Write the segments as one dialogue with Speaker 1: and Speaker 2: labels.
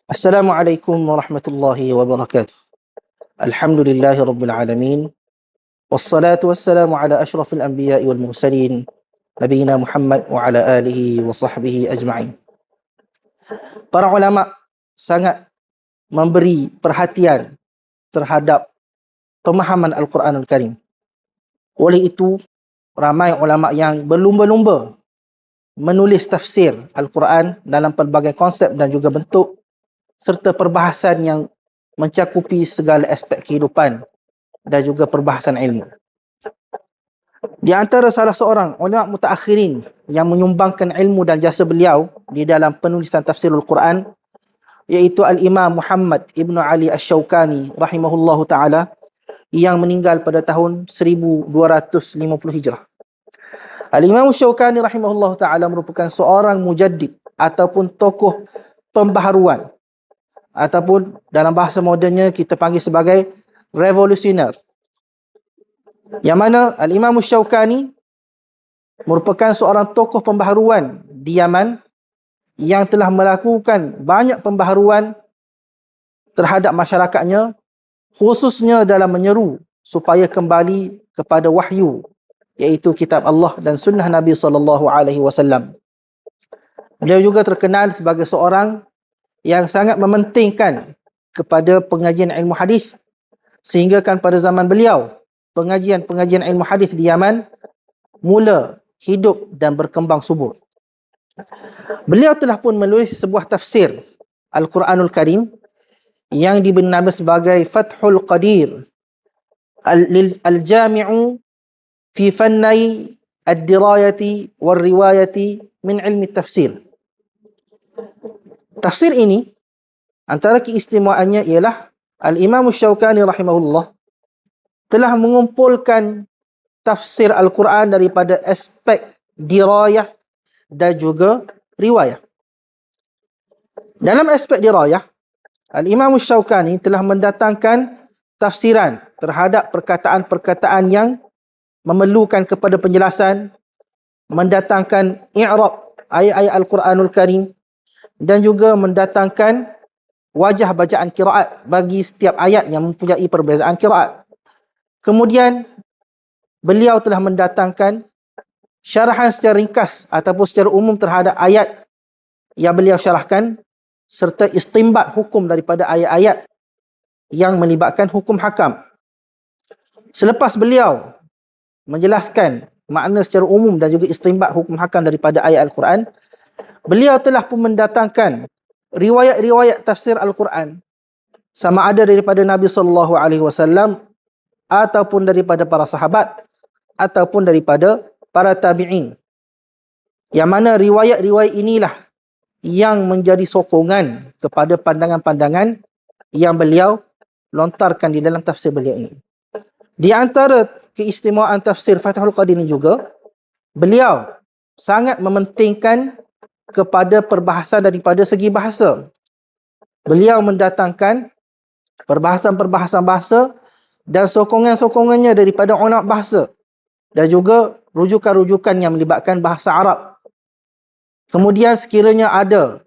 Speaker 1: Assalamualaikum warahmatullahi wabarakatuh. Alhamdulillahi rabbil alamin. Wassalatu wassalamu ala ashrafil anbiya'i wal mursalin. Nabiyina Muhammad wa ala alihi wa sahbihi ajma'in. Para ulama sangat memberi perhatian terhadap pemahaman Al-Quranul Karim. Oleh itu, ramai ulama yang berlumba-lumba menulis tafsir Al-Quran dalam pelbagai konsep dan juga bentuk, serta perbahasan yang mencakupi segala aspek kehidupan dan juga perbahasan ilmu. Di antara salah seorang ulama mutaakhirin yang menyumbangkan ilmu dan jasa beliau di dalam penulisan tafsirul Quran, iaitu Al-Imam Muhammad Ibn Ali Asy-Syaukani rahimahullahu ta'ala, yang meninggal pada tahun 1250 Hijrah. Al-Imam Asy-Syaukani rahimahullahu ta'ala merupakan seorang mujaddid ataupun tokoh pembaharuan, ataupun dalam bahasa modennya kita panggil sebagai revolusioner. Yang mana Al-Imam Asy-Syaukani merupakan seorang tokoh pembaharuan di Yaman yang telah melakukan banyak pembaharuan terhadap masyarakatnya, khususnya dalam menyeru supaya kembali kepada wahyu, iaitu kitab Allah dan sunnah Nabi SAW. Beliau juga terkenal sebagai seorang yang sangat mementingkan kepada pengajian ilmu hadis, sehingga kan pada zaman beliau pengajian ilmu hadis di Yaman mula hidup dan berkembang subur. Beliau telah pun menulis sebuah tafsir Al-Quranul Karim yang diberi nama sebagai Fathul Qadir Al-Jami'u fi Fannai Ad-Dirayati Wal-Riwayati min Ilmi Tafsir. Tafsir ini, antara keistimewaannya ialah Al-Imam Asy-Syaukani rahimahullah telah mengumpulkan tafsir Al-Quran daripada aspek dirayah dan juga riwayah. Dalam aspek dirayah, Al-Imam Asy-Syaukani telah mendatangkan tafsiran terhadap perkataan-perkataan yang memerlukan kepada penjelasan, mendatangkan i'rab ayat-ayat Al-Quranul Karim, dan juga mendatangkan wajah bacaan qiraat bagi setiap ayat yang mempunyai perbezaan qiraat. Kemudian beliau telah mendatangkan syarahan secara ringkas ataupun secara umum terhadap ayat yang beliau syarahkan, serta istimbat hukum daripada ayat-ayat yang melibatkan hukum hakam. Selepas beliau menjelaskan makna secara umum dan juga istimbat hukum hakam daripada ayat Al-Quran, beliau telah pun mendatangkan riwayat-riwayat tafsir Al-Quran, sama ada daripada Nabi SAW ataupun daripada para sahabat ataupun daripada para tabi'in. Yang mana riwayat-riwayat inilah yang menjadi sokongan kepada pandangan-pandangan yang beliau lontarkan di dalam tafsir beliau ini. Di antara keistimewaan tafsir Fathul Qadir ini juga, beliau sangat mementingkan kepada perbahasan daripada segi bahasa. Beliau mendatangkan perbahasan-perbahasan bahasa dan sokongan-sokongannya daripada ulama bahasa, dan juga rujukan-rujukan yang melibatkan bahasa Arab. Kemudian sekiranya ada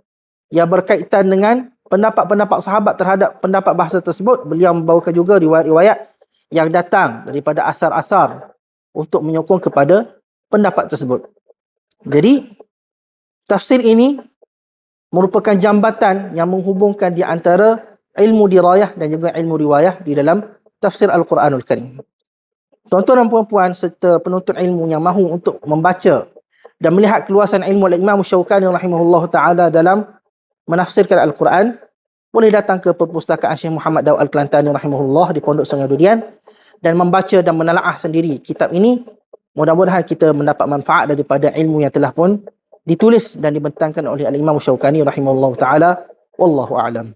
Speaker 1: yang berkaitan dengan pendapat-pendapat sahabat terhadap pendapat bahasa tersebut, beliau membawakan juga riwayat-riwayat yang datang daripada asar-asar untuk menyokong kepada pendapat tersebut. Jadi, tafsir ini merupakan jambatan yang menghubungkan di antara ilmu dirayah dan juga ilmu riwayah di dalam tafsir Al-Quranul Karim. Tuan-tuan dan puan-puan serta penuntut ilmu yang mahu untuk membaca dan melihat keluasan ilmu Al-Imam Asy-Syaukani rahimahullah ta'ala dalam menafsirkan Al-Quran, boleh datang ke perpustakaan Syekh Muhammad Daud Al-Kelantani rahimahullah di Pondok Sungai Durian dan membaca dan menelaah sendiri kitab ini. Mudah-mudahan kita mendapat manfaat daripada ilmu yang telah pun ditulis dan dibentangkan oleh Al-Imam Asy-Syaukani rahimahullah ta'ala. Wallahu a'lam.